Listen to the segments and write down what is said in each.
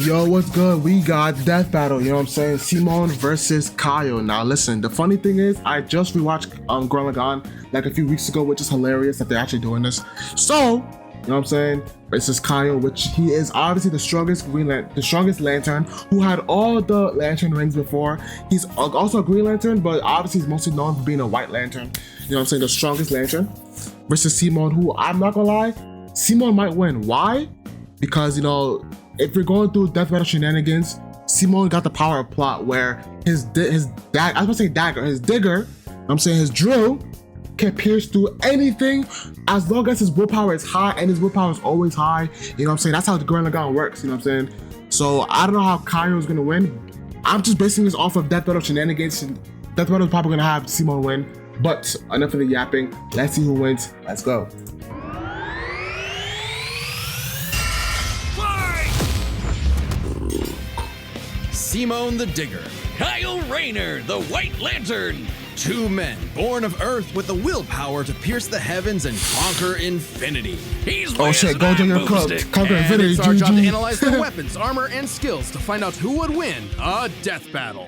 Yo, what's good? We got Death Battle, you know what I'm saying? Simone versus Kyle. Now listen, the funny thing is, I just rewatched Gurren Lagann like a few weeks ago, which is hilarious that they're actually doing this. So, you know what I'm saying? Versus Kyle, which he is obviously the strongest Lantern, who had all the Lantern rings before. He's also a Green Lantern, but obviously he's mostly known for being a White Lantern. You know what I'm saying? The strongest Lantern. Versus Simone, who I'm not gonna lie, Simone might win. Why? Because, you know, if you're going through Death Battle shenanigans, Simone got the power of plot where his digger, I'm saying his drill, can pierce through anything as long as his willpower is high, and his willpower is always high. You know what I'm saying? That's how the Gurren Lagann works, you know what I'm saying? So I don't know how Kyle is gonna win. I'm just basing this off of Death Battle shenanigans. Death Battle is probably gonna have Simone win, but enough of the yapping. Let's see who wins. Let's go. Simone the Digger, Kyle Rayner, the White Lantern. two men born of Earth with the willpower to pierce the heavens and conquer infinity. He's oh shit, go to your club, conquer infinity. It's our job to analyze their weapons, armor, and skills to find out who would win a death battle.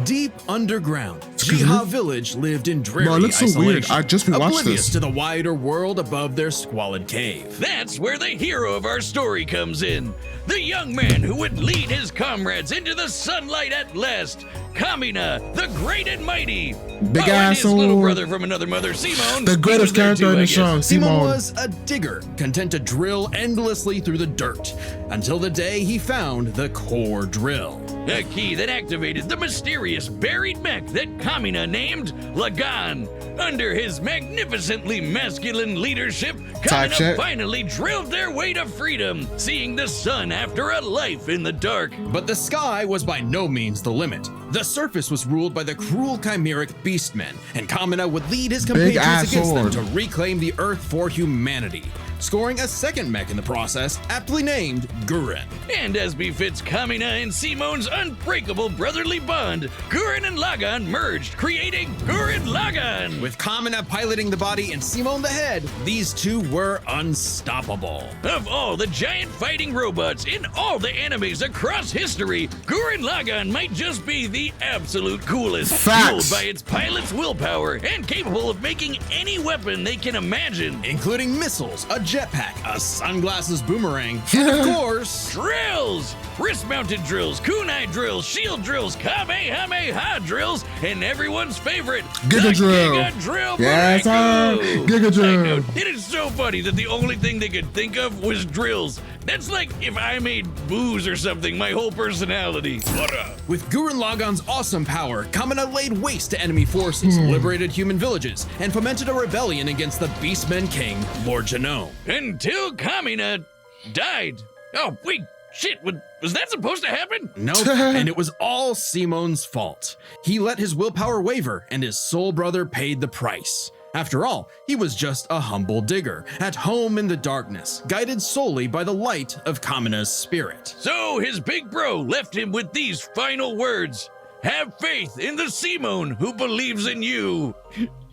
Deep underground, Jiha Village lived in dreary looks so isolation, weird. I just rewatched oblivious this. to the wider world above their squalid cave. That's where the hero of our story comes in. The young man who would lead his comrades into the sunlight at last. Kamina, the great and mighty. Big and his asshole. little brother from another mother, Simone. The greatest character in the show, Simone Simone. was a digger, content to drill endlessly through the dirt, until the day he found the core drill. A key that activated the mysterious buried mech that Kamina named Lagann. Under his magnificently masculine leadership, Type Kamina shit. finally drilled their way to freedom, seeing the sun after a life in the dark. But the sky was by no means the limit. The surface was ruled by the cruel chimeric beastmen, and Kamina would lead his compatriots against them to reclaim the Earth for humanity, scoring a second mech in the process, aptly named Gurren. And as befits Kamina and Simone's unbreakable brotherly bond, Gurren and Lagann merged, creating Gurren Lagann. With Kamina piloting the body and Simone the head, these two were unstoppable. Of all the giant fighting robots in all the animes across history, Gurren Lagann might just be the absolute coolest. Facts. Fueled by its pilot's willpower and capable of making any weapon they can imagine. Including missiles, a jetpack, a sunglasses boomerang, and of course, Drills! Wrist-mounted drills, kunai drills, shield drills, kamehameha drills, and everyone's favorite, Giga the drill. Giga drill. Yes, sir. Barracuda. Giga drill. Side note, it is so funny that the only thing they could think of was drills. That's like if I made booze or something, my whole personality. What up? with Gurren Lagann's awesome power, Kamina laid waste to enemy forces, liberated human villages, and fomented a rebellion against the Beastmen King, Lord Genome. Until Kamina died. Oh, wait, shit, was that supposed to happen? Nope, and it was all Simone's fault. He let his willpower waver, and his soul brother paid the price. After all, he was just a humble digger, at home in the darkness, guided solely by the light of Kamina's spirit. So his big bro left him with these final words. Have faith in the Simone who believes in you.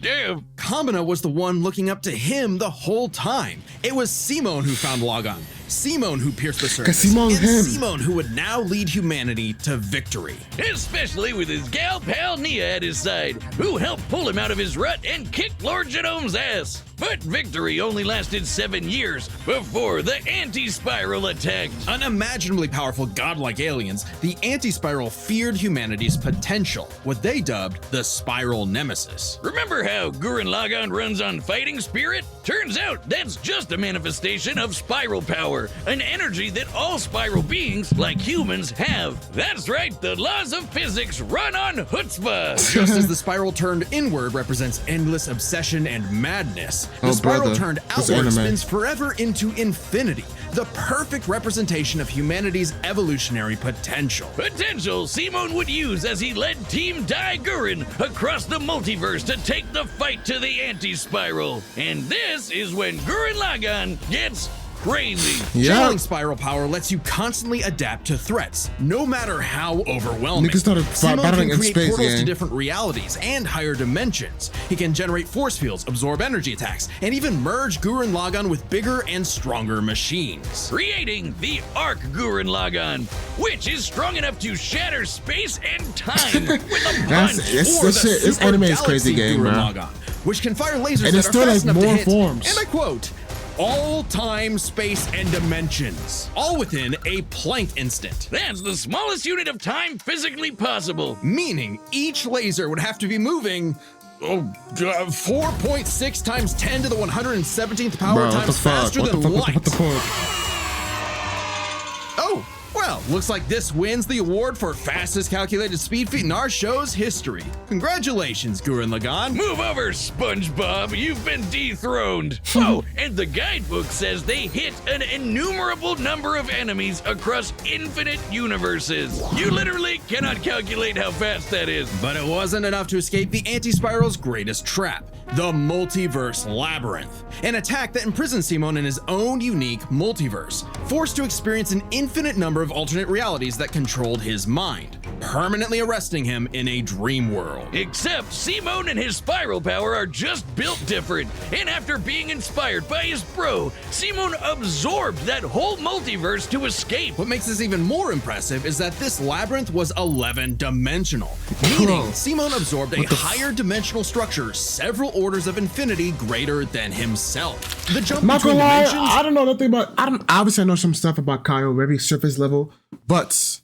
Damn. Kamina was the one looking up to him the whole time. It was Simone who found Lagann, Simone who pierced the surface, Simone's and him. Simone who would now lead humanity to victory. Especially with his gal pal Nia at his side, who helped pull him out of his rut and kick Lord Genome's ass. But victory only lasted 7 years before the anti-spiral attacked. Unimaginably powerful godlike aliens, the anti-spiral feared humanity's potential, what they dubbed the spiral nemesis. Remember how Gurren Lagann runs on fighting spirit? Turns out that's just a manifestation of spiral power, an energy that all spiral beings, like humans, have. That's right, the laws of physics run on chutzpah. Just as the spiral turned inward represents endless obsession and madness, the Oh, spiral brother. turned This outward anime. spins forever into infinity, the perfect representation of humanity's evolutionary potential. Potential Simone would use as he led Team Dai Gurren across the multiverse to take the fight to the anti-spiral. And this is when Gurren Lagann gets crazy. Yeah. Channeling spiral power lets you constantly adapt to threats, no matter how overwhelming. Niggas started Simone battling can in create space, portals yeah. to different realities and higher dimensions. He can generate force fields, absorb energy attacks, and even merge Gurren Lagann with bigger and stronger machines. Creating the Arc Gurren Lagann, which is strong enough to shatter space and time with a punch. This anime is crazy game, bro. Lagann, which can fire lasers And that it's are still, fast like, enough to more hit, forms. and I quote, all time, space, and dimensions, all within a Planck instant. That's the smallest unit of time physically possible. Meaning each laser would have to be moving 4.6 times 10 to the 117th power Bro, what the times fuck? faster What the than fuck? light. What the fuck? Oh, well, looks like this wins the award for fastest calculated speed feat in our show's history. Congratulations, Gurren Lagann. Move over, SpongeBob. You've been dethroned. Oh, and the guidebook says they hit an innumerable number of enemies across infinite universes. You literally cannot calculate how fast that is. But it wasn't enough to escape the anti-spiral's greatest trap, the multiverse labyrinth, an attack that imprisons Simon in his own unique multiverse, forced to experience an infinite number of alternate realities that controlled his mind, permanently arresting him in a dream world. Except Simon and his spiral power are just built different, and after being inspired by his bro, Simon absorbed that whole multiverse to escape. What makes this even more impressive is that this labyrinth was 11-dimensional, meaning Simon absorbed a higher dimensional structure several orders of infinity greater than himself. The jump Not between gonna lie, dimensions... I don't know nothing about. Obviously, I know some stuff about Kyle, very surface level, but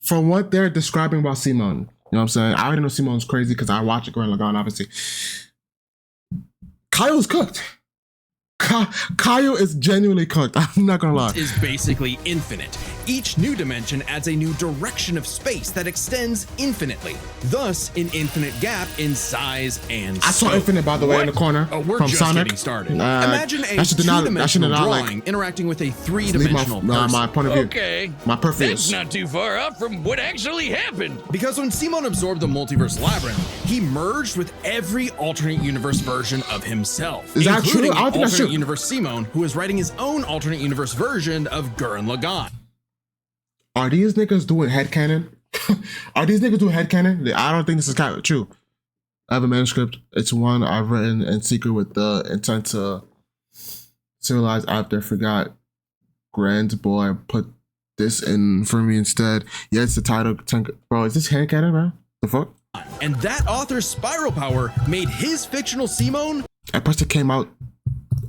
from what they're describing about Simon, you know what I'm saying? I already know Simon's crazy because I watch it Gurren Lagann, obviously. Kyle's cooked. Kyle is genuinely cooked. I'm not gonna lie. is basically infinite. Each new dimension adds a new direction of space that extends infinitely, thus an infinite gap in size and I saw scope. Infinite, by the way, in the corner Oh, we're from just Sonic. getting started. Imagine a that should not two-dimensional like drawing interacting with a leave three-dimensional person. my point of view. Okay, My that's Perseus. not too far off from what actually happened. Because when Simon absorbed the multiverse labyrinth, he merged with every alternate universe version of himself. Is that true? including I don't think that's alternate true. universe Simon, who is writing his own alternate universe version of Gurren Lagann. Are these niggas doing headcanon? Are these niggas doing headcanon? I don't think this is kind of true. I have a manuscript. It's one I've written in secret with the intent to civilize after I forgot. Grand boy, put this in for me instead. Yeah, it's the title. Bro, is this headcanon, bro? The fuck? And that author's spiral power made his fictional Simon I pressed it came out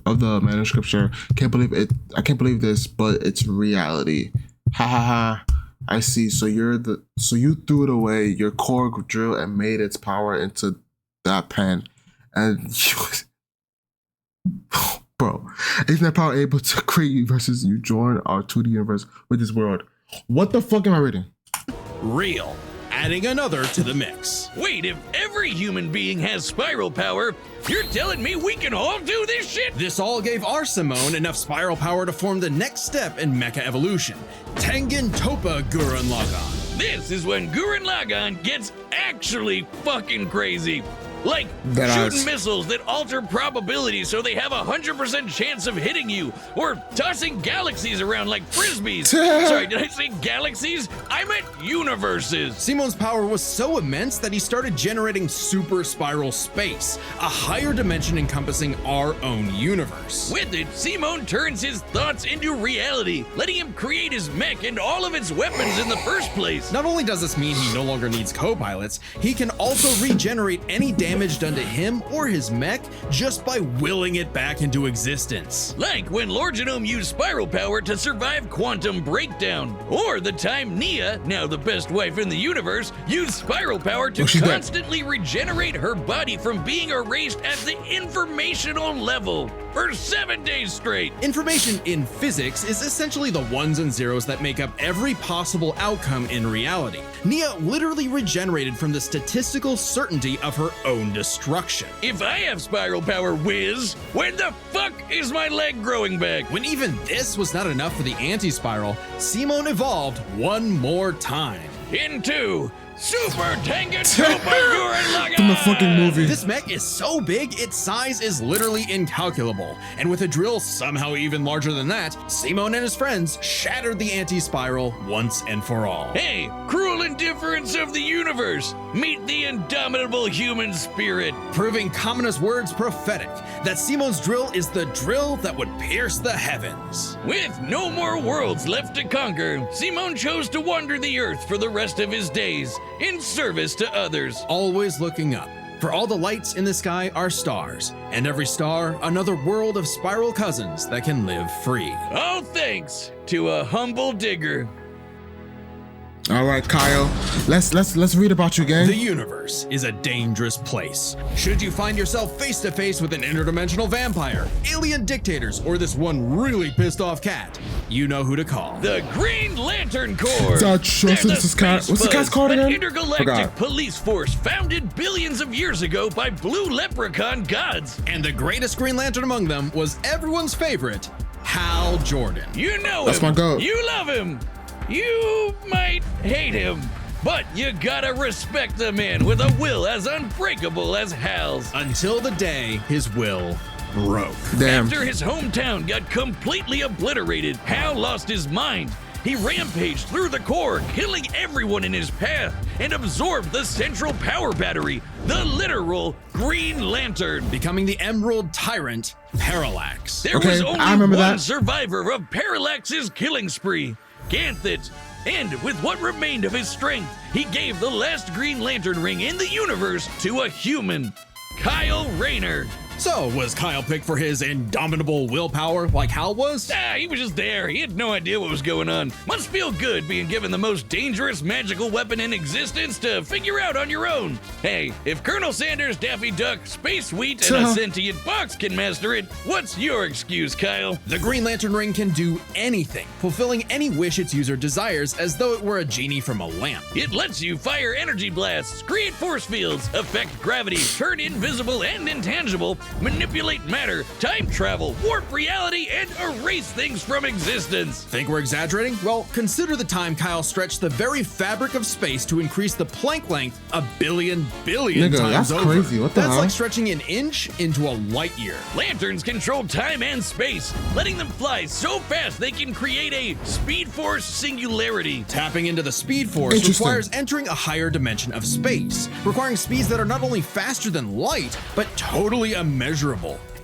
of the manuscript. Sure, can't believe it. I can't believe this, but it's reality. Ha ha ha. I see. So you threw it away, your core drill, and made its power into that pen. And bro, isn't that power able to create universes? You join our 2D universe with this world. What the fuck am I reading? real, adding another to the mix. Wait, if every human being has spiral power, you're telling me we can all do this shit? This all gave our Simone enough spiral power to form the next step in mecha evolution, Tengen Toppa Gurren Lagann. This is when Gurren Lagann gets actually fucking crazy. Like That shooting is- missiles that alter probability so they have a 100% chance of hitting you, or tossing galaxies around like frisbees. Sorry, did I say galaxies? I meant universes. Simone's power was so immense that he started generating super spiral space, a higher dimension encompassing our own universe. With it, Simone turns his thoughts into reality, letting him create his mech and all of its weapons in the first place. Not only does this mean he no longer needs co-pilots, he can also regenerate any damage done to him or his mech just by willing it back into existence. Like when Lord Genome used spiral power to survive quantum breakdown, or the time Nia, now the best wife in the universe, used spiral power to she's dead. constantly regenerate her body from being erased at the informational level for 7 days straight. Information in physics is essentially the ones and zeros that make up every possible outcome in reality. Nia literally regenerated from the statistical certainty of her own destruction. If I have spiral power, Wiz, when the fuck is my leg growing back? When even this was not enough for the anti-spiral, Simone evolved one more time. Into Super Tengen Super Gurren Lagann! From the fucking movie. This mech is so big, its size is literally incalculable. And with a drill somehow even larger than that, Simon and his friends shattered the anti-spiral once and for all. Hey, cruel indifference of the universe! Meet the indomitable human spirit! Proving Kamina's words prophetic, that Simon's drill is the drill that would pierce the heavens. With no more worlds left to conquer, Simon chose to wander the earth for the rest of his days, in service to others. Always looking up, for all the lights in the sky are stars, and every star another world of spiral cousins that can live free. All thanks to a humble digger. All right, Kyle, let's read about you again. The universe is a dangerous place. Should you find yourself face to face with an interdimensional vampire, alien dictators, or this one really pissed off cat, you know who to call. The Green Lantern Corps. What's this cat's called an again? intergalactic police force founded billions of years ago by blue leprechaun gods. And the greatest Green Lantern among them was everyone's favorite, Hal Jordan. You know That's him. my goat. You love him. You might hate him, but you gotta respect the man with a will as unbreakable as Hal's. Until the day his will broke. Damn. After his hometown got completely obliterated, Hal lost his mind. He rampaged through the core, killing everyone in his path, and absorbed the central power battery, the literal Green Lantern. Becoming the Emerald Tyrant, Parallax. There was only one survivor of Parallax's killing spree, Ganthet. And with what remained of his strength, he gave the last Green Lantern ring in the universe to a human, Kyle Rayner. So, was Kyle picked for his indomitable willpower like Hal was? He was just there. He had no idea what was going on. Must feel good being given the most dangerous magical weapon in existence to figure out on your own. Hey, if Colonel Sanders, Daffy Duck, Space Sweet, and a sentient box can master it, what's your excuse, Kyle? The Green Lantern ring can do anything, fulfilling any wish its user desires as though it were a genie from a lamp. It lets you fire energy blasts, create force fields, affect gravity, turn invisible and intangible, manipulate matter, time travel, warp reality, and erase things from existence. Think we're exaggerating? Well, consider the time Kyle stretched the very fabric of space to increase the Planck length a billion Nigga, times that's over. crazy. What the That's hell? like stretching an inch into a light year. Lanterns control time and space, letting them fly so fast they can create a Speed Force singularity. Tapping into the Speed Force requires entering a higher dimension of space, requiring speeds that are not only faster than light, but totally immeasurable.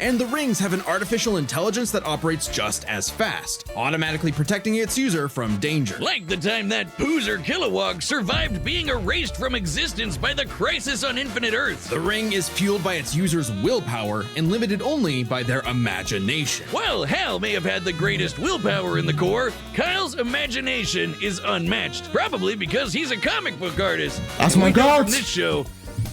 And the rings have an artificial intelligence that operates just as fast, automatically protecting its user from danger. Like the time that Poozer Kilowog survived being erased from existence by the crisis on Infinite Earth. The ring is fueled by its user's willpower and limited only by their imagination. While Hal may have had the greatest willpower in the Corps, Kyle's imagination is unmatched, probably because he's a comic book artist. That's my We know god. from this show,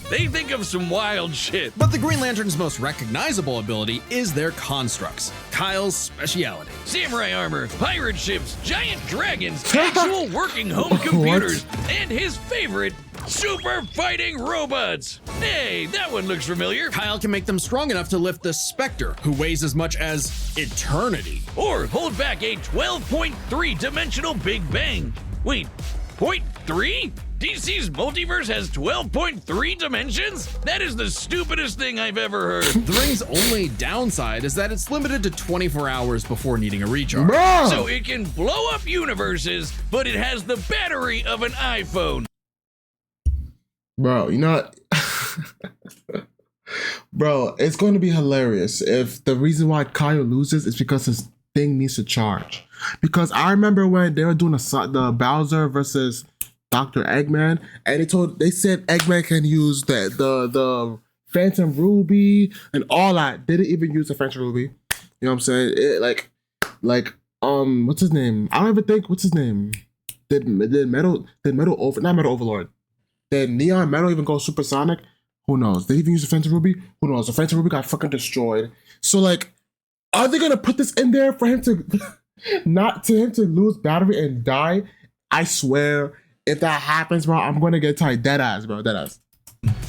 they think of some wild shit. But the Green Lantern's most recognizable ability is their constructs, Kyle's speciality. Samurai armor, pirate ships, giant dragons, actual working home computers, and his favorite, super fighting robots. Hey, that one looks familiar. Kyle can make them strong enough to lift the Spectre, who weighs as much as eternity. Or hold back a 12.3 dimensional Big Bang. Wait, 0.3? DC's multiverse has 12.3 dimensions? That is the stupidest thing I've ever heard. The ring's only downside is that it's limited to 24 hours before needing a recharge. Bro. So it can blow up universes, but it has the battery of an iPhone. Bro, you know what? Bro, it's going to be hilarious if the reason why Kyle loses is because his thing needs to charge. Because I remember when they were doing the Bowser versus Dr. Eggman, and they said Eggman can use the Phantom Ruby and all that. They didn't even use the Phantom Ruby. You know what I'm saying? What's his name? I don't even think what's his name. Did Metal Overlord? Did Neon Metal even go supersonic? Who knows? Did he even use the Phantom Ruby? Who knows? The Phantom Ruby got fucking destroyed. So like, are they gonna put this in there for him to to lose battery and die? I swear. If that happens, bro, I'm gonna get tight. Dead ass, bro. Dead ass.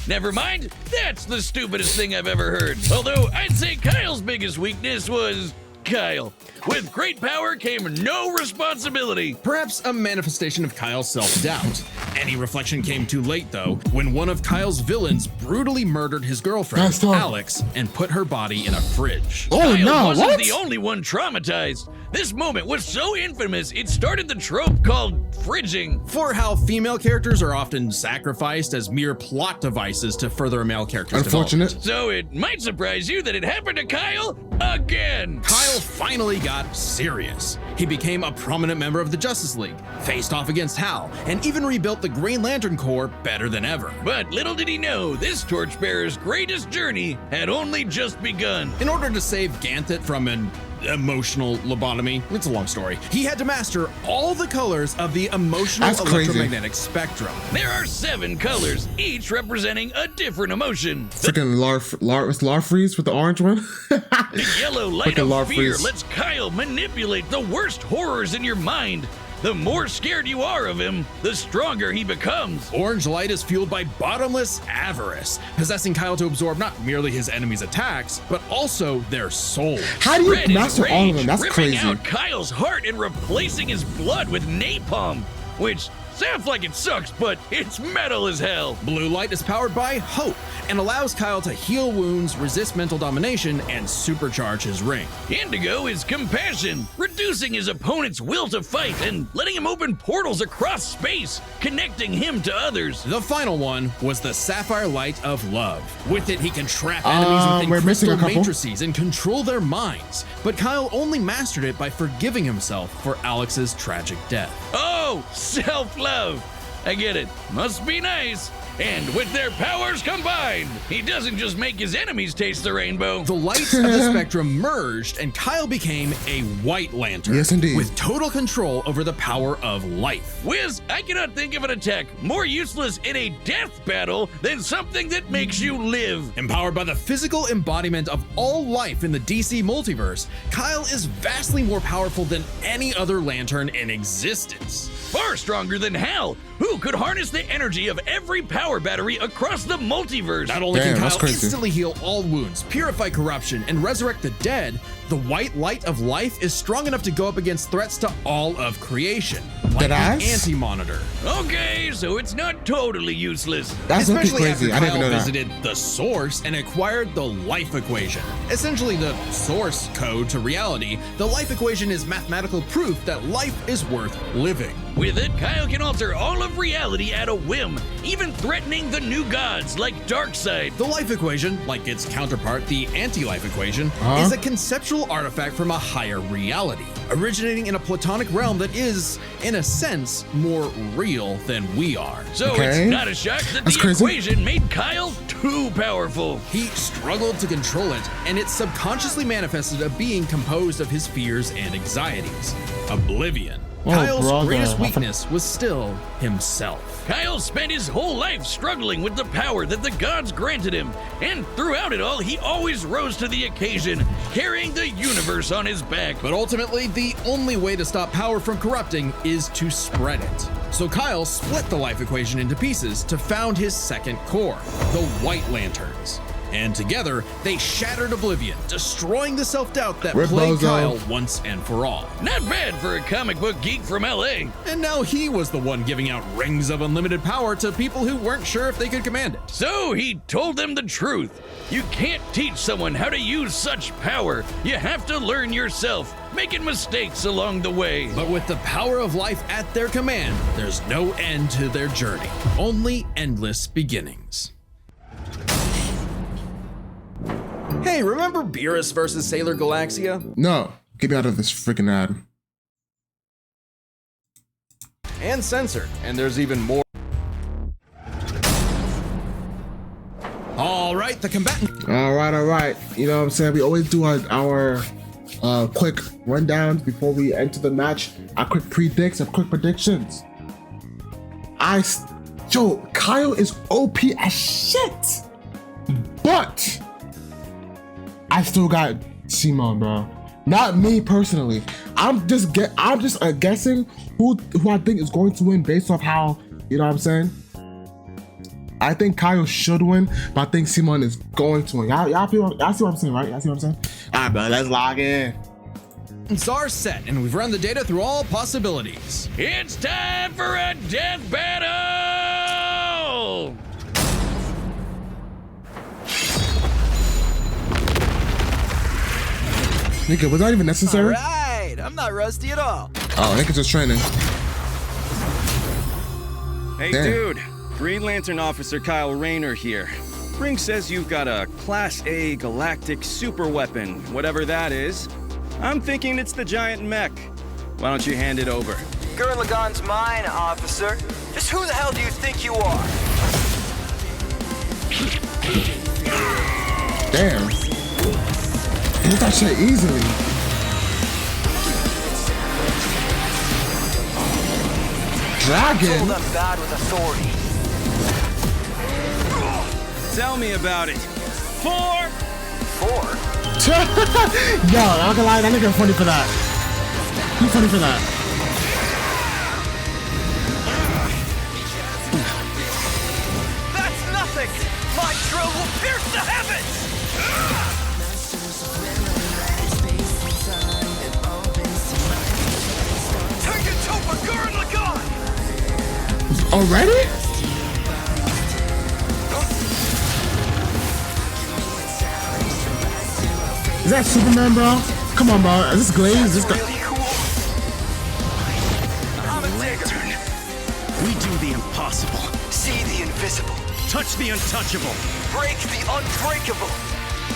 Never mind, that's the stupidest thing I've ever heard. Although I'd say Kyle's biggest weakness was Kyle. With great power came no responsibility. Perhaps a manifestation of Kyle's self-doubt. Any reflection came too late, though, when one of Kyle's villains brutally murdered his girlfriend, That's tough. Alex, and put her body in a fridge. Oh Kyle no, wasn't what? the only one traumatized. This moment was so infamous, it started the trope called fridging. For how female characters are often sacrificed as mere plot devices to further a male character's Unfortunate. development. So it might surprise you that it happened to Kyle again. Kyle finally got serious. He became a prominent member of the Justice League, faced off against Hal, and even rebuilt the Green Lantern Corps better than ever. But little did he know, this torchbearer's greatest journey had only just begun. In order to save Ganthet from an emotional lobotomy, it's a long story, he had to master all the colors of the emotional That's crazy. electromagnetic spectrum. There are 7 colors, each representing a different emotion. Freaking Larfreeze with the orange one. The yellow light Freaking of fear Larfreeze. lets Kyle manipulate the worst horrors in your mind. The more scared you are of him, the stronger he becomes. Orange light is fueled by bottomless avarice, possessing Kyle to absorb not merely his enemies' attacks, but also their souls. How do you Red is master all of them? That's ripping crazy. out Kyle's heart and replacing his blood with napalm, which sounds like it sucks, but it's metal as hell. Blue light is powered by hope and allows Kyle to heal wounds, resist mental domination, and supercharge his ring. Indigo is compassion, reducing his opponent's will to fight and letting him open portals across space, connecting him to others. The final one was the sapphire light of love. With it, he can trap enemies we're within missing crystal a couple. matrices and control their minds. But Kyle only mastered it by forgiving himself for Alex's tragic death. Oh, self-love. I get it. Must be nice. And with their powers combined, he doesn't just make his enemies taste the rainbow. The lights of the spectrum merged, and Kyle became a White Lantern. Yes, indeed. With total control over the power of life. Wiz, I cannot think of an attack more useless in a death battle than something that makes you live. Empowered by the physical embodiment of all life in the DC multiverse, Kyle is vastly more powerful than any other Lantern in existence. Far stronger than Hal, who could harness the energy of every power battery across the multiverse. Not only Damn, can that's Kyle crazy. instantly heal all wounds, purify corruption, and resurrect the dead, the white light of life is strong enough to go up against threats to all of creation, like the Deadass? Anti-Monitor. Okay, so it's not totally useless. That's looking Especially crazy. after I didn't Kyle even know that. visited the Source and acquired the life equation. Essentially the source code to reality, the life equation is mathematical proof that life is worth living. With it, Kyle can alter all of reality at a whim, even threatening the new gods like Darkseid. The life equation, like its counterpart, the anti-life equation, Huh? is a conceptual artifact from a higher reality, originating in a platonic realm that is, in a sense, more real than we are. So Okay. it's not a shock that That's the crazy. equation made Kyle too powerful. He struggled to control it, and it subconsciously manifested a being composed of his fears and anxieties. Oblivion. Oh, Kyle's brother. greatest weakness was still himself. Kyle spent his whole life struggling with the power that the gods granted him, and throughout it all, he always rose to the occasion, carrying the universe on his back. But ultimately, the only way to stop power from corrupting is to spread it. So Kyle split the life equation into pieces to found his second core, the White Lanterns. And together, they shattered Oblivion, destroying the self-doubt that Rip plagued Bozo. Kyle once and for all. Not bad for a comic book geek from LA. And now he was the one giving out rings of unlimited power to people who weren't sure if they could command it. So he told them the truth. You can't teach someone how to use such power. You have to learn yourself, making mistakes along the way. But with the power of life at their command, there's no end to their journey, only endless beginnings. Hey, remember Beerus versus Sailor Galaxia? No, get me out of this freaking ad. And censored, and there's even more. All right, the combatant. All right. You know what I'm saying? We always do our quick rundowns before we enter the match. Our quick predicts and quick predictions. Yo, Kyle is OP as shit, but I still got Simon, bro. Not me personally. I'm just guessing who I think is going to win based off how, you know what I'm saying? I think Kyle should win, but I think Simon is going to win. Y'all see what I'm saying, right? Y'all see what I'm saying? All right, bro, let's log in. Are set, and we've run the data through all possibilities. It's time for a death battle! well... Nigga, was that even necessary? Alright, I'm not rusty at all. Oh, nigga just training. Hey, Damn. dude. Green Lantern Officer Kyle Rayner here. Ring says you've got a Class A galactic super weapon, whatever that is. I'm thinking it's the giant mech. Why don't you hand it over? Gurren Lagann's mine, officer. Just who the hell do you think you are? Damn. Hit that shit easily. Dragon? Told I'm bad with authority. Tell me about it. 4! 4? Yo, I'm not gonna lie, that nigga funny for that. He's funny for that. That's nothing! My drill will pierce the heavens! Take it to Gurren Lagann! Already? Is that Superman, bro? Come on, bro. Is this Glaze? This guy. Really cool. I'm a digger. We do the impossible. See the invisible. Touch the untouchable. Break the unbreakable.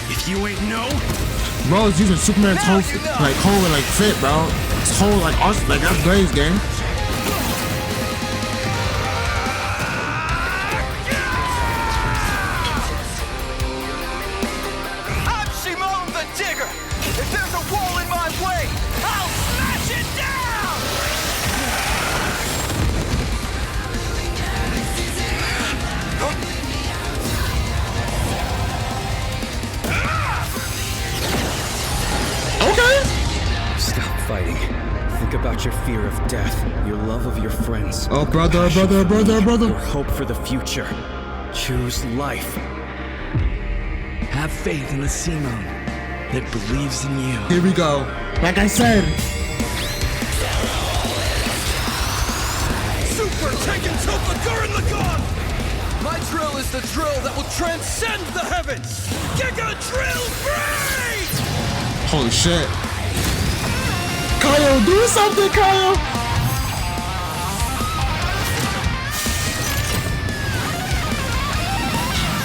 If you ain't know, Bro is using Superman's Now whole, you know. like, whole, like, fit, bro. His whole, like, arsenal, like, that's Glaze, gang. I'm Simone the Digger. If there's a wall in my way, I'll smash it down! Okay. stop fighting. Think about your fear of death, your love of your friends. Oh, brother, brother, brother, brother. Your hope for the future. Choose life. Have faith in the Simone that believes in you. Here we go. Like I said. Super Tekken Topa Gurren Lagann! My drill is the drill that will transcend the heavens! Giga Drill Break! Holy shit. Kyle, do something, Kyle.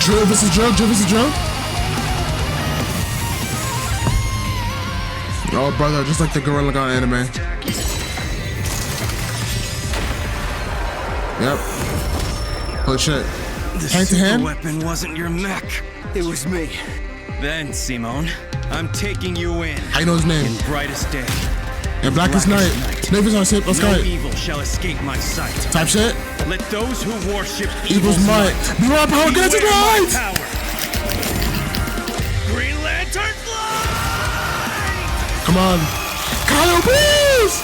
Drill versus drill, drill versus drill. Oh, brother, just like the Gurren Lagann anime. Yep. Holy shit. The Hand to hand? weapon wasn't your mech. It was me. Then, Simone, I'm taking you in. How you know his name? In brightest day. And Blackest Night. Neighbors on shape, let's No go. evil shall escape my sight. Type shit. Let those who worship Evil's might. Be right power, get it beware my tonight. power. Green Lantern fly! Come on. Kyle, please.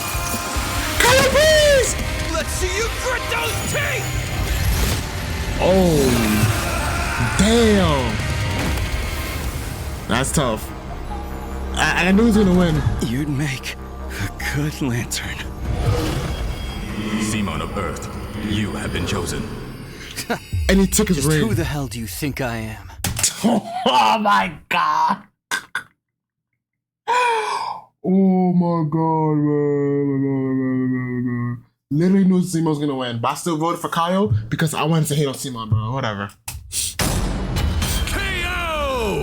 Kyle, please. Let's see you grit those teeth! Oh, damn. That's tough. I knew he was gonna win. You'd make a good lantern. Simon of Earth, you have been chosen. And he took his Just who ring. the hell do you think I am? Oh my god. Oh my god, man. Literally knew Simon was gonna win, but I still voted for Kyle because I wanted to hate on Simon, bro. Whatever.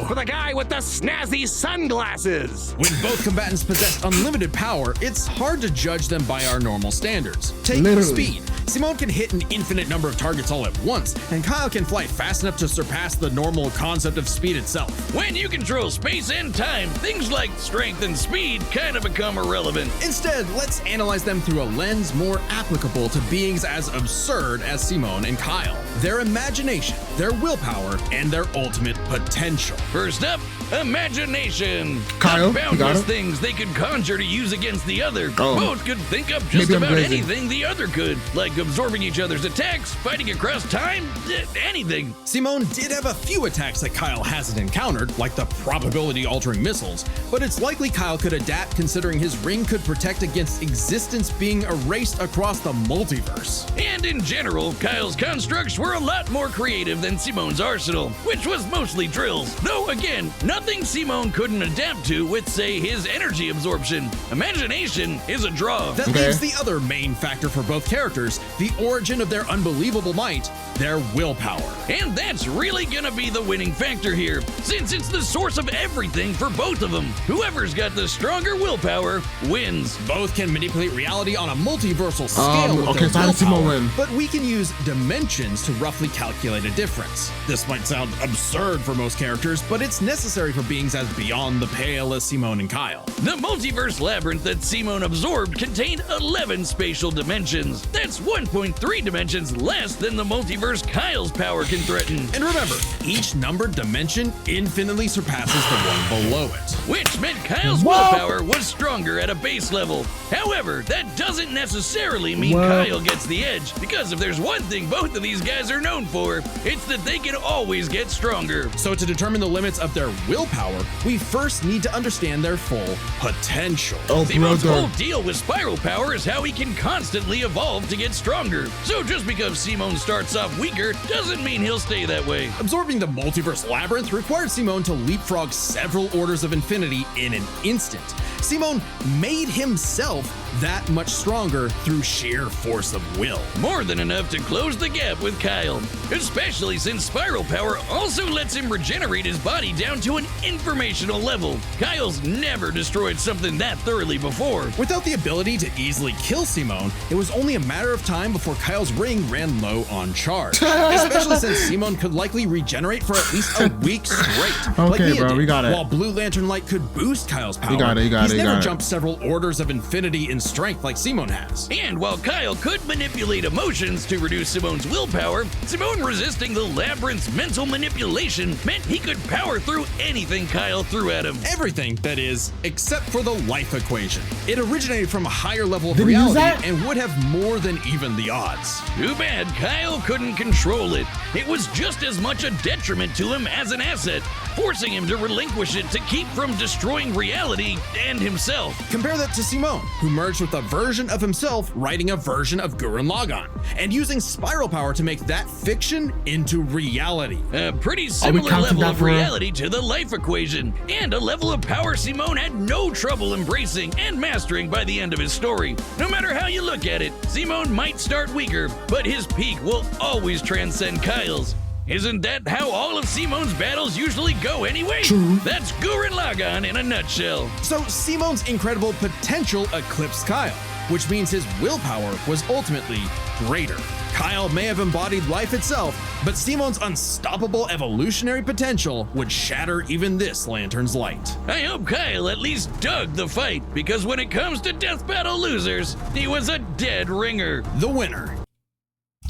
For the guy with the snazzy sunglasses! When both combatants possess unlimited power, it's hard to judge them by our normal standards. Take Literally. speed. Simone can hit an infinite number of targets all at once, and Kyle can fly fast enough to surpass the normal concept of speed itself. When you control space and time, things like strength and speed kind of become irrelevant. Instead, let's analyze them through a lens more applicable to beings as absurd as Simone and Kyle. Their imagination, their willpower, and their ultimate potential. First up, imagination. Kyle, The you got boundless it? things they could conjure to use against the other. Oh. Both could think up just Maybe I'm about crazy. anything the other could, like absorbing each other's attacks, fighting across time, anything. Simone did have a few attacks that Kyle hasn't encountered, like the probability-altering missiles, but it's likely Kyle could adapt considering his ring could protect against existence being erased across the multiverse. And in general, Kyle's constructs were a lot more creative than Simone's arsenal, which was mostly drills. Though again, nothing Simone couldn't adapt to with, say, his energy absorption. Imagination is a draw. That Okay. leaves the other main factor for both characters, the origin of their unbelievable might, their willpower. And that's really gonna be the winning factor here, since it's the source of everything for both of them. Whoever's got the stronger willpower wins. Both can manipulate reality on a multiversal scale with okay, their so how does Simone willpower, win? but we can use dimensions to roughly calculate a difference. This might sound absurd for most characters, but it's necessary for beings as beyond the pale as Simone and Kyle. The multiverse labyrinth that Simone absorbed contained 11 spatial dimensions. That's 1.3 dimensions less than the multiverse Kyle's power can threaten. And remember, each numbered dimension infinitely surpasses the one below it. Which meant Kyle's willpower was stronger at a base level. However, that doesn't necessarily mean What? Kyle gets the edge, because if there's one thing both of these guys are known for, it's that they can always get stronger. So to determine the limits of their willpower, we first need to understand their full potential. Oh, Simone's brother. whole deal with spiral power is how he can constantly evolve to get stronger. So just because Simone starts off weaker doesn't mean he'll stay that way. Absorbing the multiverse labyrinth required Simone to leapfrog several orders of infinity in an instant. Simone made himself that much stronger through sheer force of will. More than enough to close the gap with Kyle, especially since spiral power also lets him regenerate his body down to an informational level. Kyle's never destroyed something that thoroughly before. Without the ability to easily kill Simone, it was only a matter of time before Kyle's ring ran low on charge. Especially since Simone could likely regenerate for at least a week straight. Okay, Mia bro, did. we got it. While Blue Lantern Light could boost Kyle's power, got it, you got he's it, you never got it. jumped several orders of infinity in strength like Simone has. And while Kyle could manipulate emotions to reduce Simone's willpower, Simone resisting the labyrinth's mental manipulation meant he could power through anything Kyle threw at him. Everything, that is, except for the life equation. It originated from a higher level of Did he use reality that? and would have more than even the odds. Too bad Kyle couldn't control it. It was just as much a detriment to him as an asset, forcing him to relinquish it to keep from destroying reality and himself. Compare that to Simone, who merged with a version of himself writing a version of Gurren Lagann, and using spiral power to make that fiction into reality. A pretty similar counting level that of for- reality to the life equation, and a level of power Simone had no trouble embracing and mastering by the end of his story. No matter how you look at it, Simone might start weaker, but his peak will always transcend Kyle's. Isn't that how all of Simone's battles usually go anyway? True. That's Gurren Lagann in a nutshell. So Simone's incredible potential eclipsed Kyle, which means his willpower was ultimately greater. Kyle may have embodied life itself, but Simone's unstoppable evolutionary potential would shatter even this lantern's light. I hope Kyle at least dug the fight, because when it comes to death battle losers, he was a dead ringer. The winner.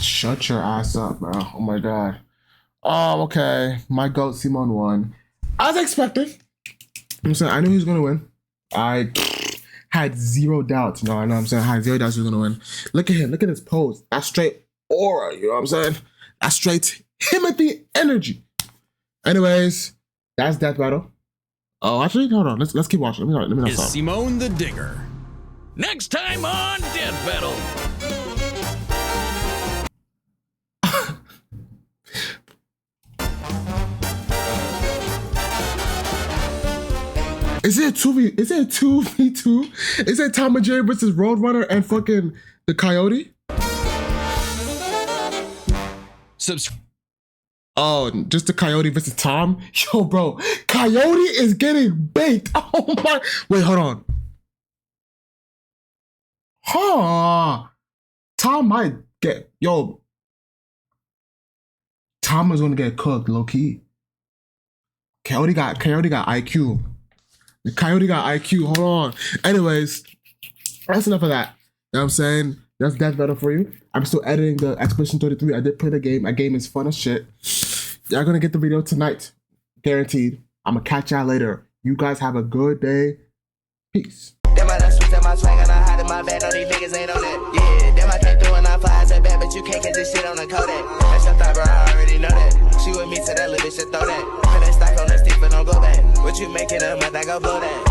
Shut your ass up, bro. Oh my god. Okay. My GOAT Simone won. As expected. I'm saying I knew he was gonna win. I had zero doubts. No, I know what I'm saying. I had zero doubts he was gonna win. Look at him. Look at his pose. That's straight aura. You know what I'm saying? That's straight Timothy energy. Anyways, that's Death Battle. Oh, actually, hold on. Let's keep watching. Let me know Is something. Simone the Digger. Next time on Death Battle. Is it a 2v2? Is it Tom and Jerry versus Roadrunner and fucking the Coyote? Oh, just the Coyote versus Tom? Yo, bro, Coyote is getting baked. Oh my. Wait, hold on. Huh. Tom might get. Yo. Tom is gonna get cooked, low key. Coyote got IQ. The Coyote got IQ. Hold on. Anyways, that's enough of that. You know what I'm saying? That's Death Battle for you. I'm still editing the Expedition 33. I did play the game. That game is fun as shit. Y'all gonna get the video tonight. Guaranteed. I'm gonna catch y'all later. You guys have a good day. Peace. Them I done switched up my swag and I hide in my bag. No, these niggas ain't on that. Yeah, them I came through and I fly. I said bad, but you can't catch this shit on the Kodak. That's your thought, bro. I already know that. She with me, so that little bitch should throw that. Put that stock on the stick, but don't go back. What you making a month? I go blow that.